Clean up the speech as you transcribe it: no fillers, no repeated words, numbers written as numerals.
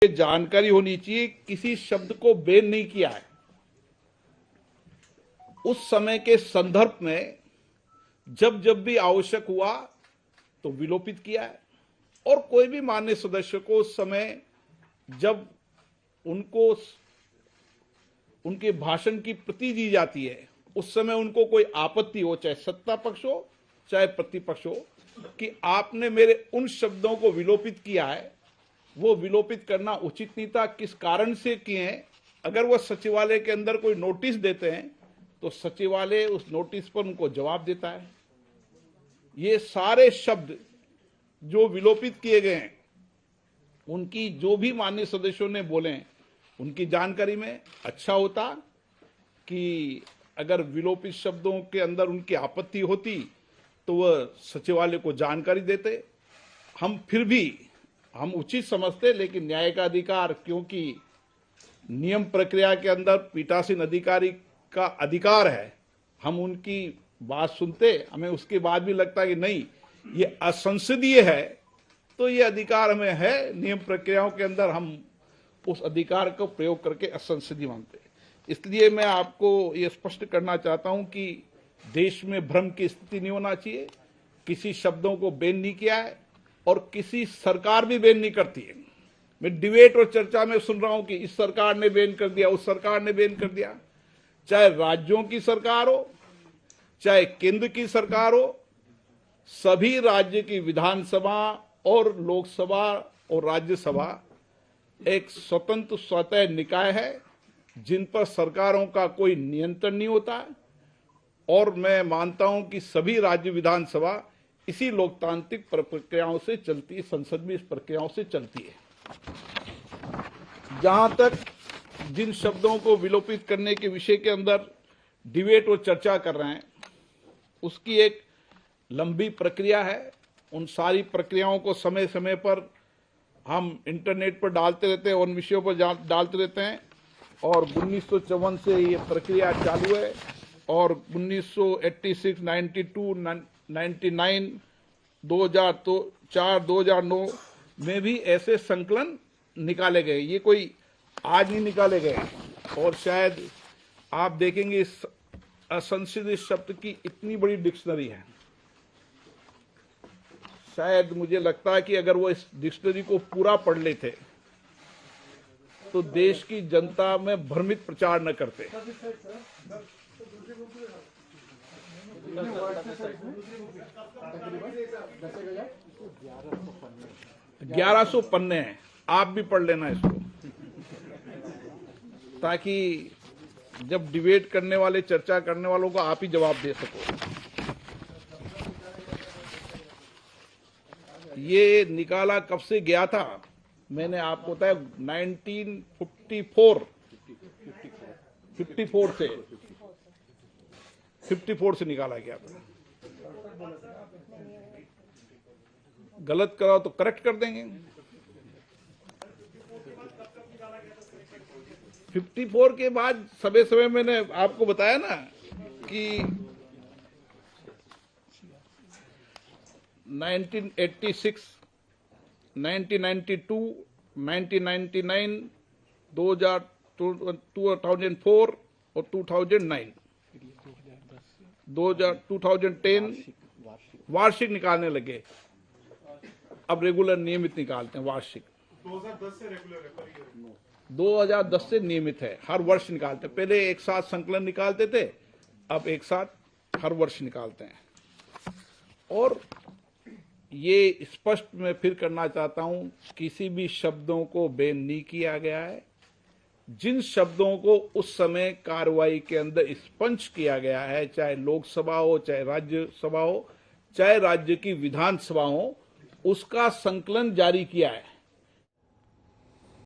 जानकारी होनी चाहिए, किसी शब्द को बैन नहीं किया है। उस समय के संदर्भ में जब जब भी आवश्यक हुआ तो विलोपित किया है। और कोई भी माननीय सदस्य को उस समय जब उनको उनके भाषण की प्रति दी जाती है, उस समय उनको कोई आपत्ति हो, चाहे सत्ता पक्ष हो चाहे प्रतिपक्ष हो, कि आपने मेरे उन शब्दों को विलोपित किया है, वो विलोपित करना उचित नहीं था, किस कारण से किए हैं। अगर वह सचिवालय के अंदर कोई नोटिस देते हैं तो सचिवालय उस नोटिस पर उनको जवाब देता है। ये सारे शब्द जो विलोपित किए गए हैं, उनकी जो भी माननीय सदस्यों ने बोले हैं, उनकी जानकारी में अच्छा होता कि अगर विलोपित शब्दों के अंदर उनकी आपत्ति होती तो वह सचिवालय को जानकारी देते। फिर भी हम उचित समझते, लेकिन न्याय का अधिकार, क्योंकि नियम प्रक्रिया के अंदर पीठासीन अधिकारी का अधिकार है, हम उनकी बात सुनते। हमें उसके बाद भी लगता है कि नहीं, ये असंसदीय है, तो ये अधिकार हमें है, नियम प्रक्रियाओं के अंदर हम उस अधिकार को प्रयोग करके असंसदीय मानते। इसलिए मैं आपको ये स्पष्ट करना चाहता हूं कि देश में भ्रम की स्थिति नहीं होना चाहिए। किसी शब्दों को बैन नहीं किया है और किसी सरकार भी बैन नहीं करती है। मैं डिबेट और चर्चा में सुन रहा हूं कि इस सरकार ने बैन कर दिया, उस सरकार ने बैन कर दिया। चाहे राज्यों की सरकार हो चाहे केंद्र की सरकार हो, सभी राज्य की विधानसभा और लोकसभा और राज्यसभा एक स्वतंत्र स्वतः निकाय है, जिन पर सरकारों का कोई नियंत्रण नहीं होता। और मैं मानता हूं कि सभी राज्य विधानसभा इसी लोकतांत्रिक प्रक्रियाओं से चलती है, संसद भी इस प्रक्रियाओं से चलती है। जहां तक जिन शब्दों को विलोपित करने के विषय के अंदर डिबेट और चर्चा कर रहे हैं, उसकी एक लंबी प्रक्रिया है। उन सारी प्रक्रियाओं को समय समय पर हम इंटरनेट पर डालते रहते हैं, उन विषयों पर डालते रहते हैं। और 1954 से ये प्रक्रिया चालू है और 1986, 92, 99, 2004, 2009 में भी ऐसे संकलन निकाले गए। ये कोई आज नहीं निकाले गए। और शायद आप देखेंगे इस असंसदीय शब्द की इतनी बड़ी डिक्शनरी है। शायद मुझे लगता है कि अगर वो इस डिक्शनरी को पूरा पढ़ लेते तो देश की जनता में भ्रमित प्रचार न करते। 1100 पन्ने हैं, आप भी पढ़ लेना इसको, ताकि जब डिबेट करने वाले, चर्चा करने वालों को आप ही जवाब दे सको। ये निकाला कब से गया था, मैंने आपको बताया 1954 से निकाला गया था। गलत कराओ तो करेक्ट कर देंगे। 54 के बाद समय समय मैंने आपको बताया ना कि 1986, 1992, 1999, 2004 और 2009, 2010 वार्षिक निकालने लगे। अब रेगुलर नियमित निकालते हैं। वार्षिक 2010 से रेगुलर है, 2010 से नियमित है, हर वर्ष निकालते हैं। पहले एक साथ संकलन निकालते थे, अब एक साथ हर वर्ष निकालते हैं। और ये स्पष्ट मैं फिर करना चाहता हूं, किसी भी शब्दों को बैन नहीं किया गया है। जिन शब्दों को उस समय कार्रवाई के अंदर स्पंज किया गया है, चाहे लोकसभा हो चाहे राज्यसभा हो चाहे राज्य की विधानसभा हो, उसका संकलन जारी किया है।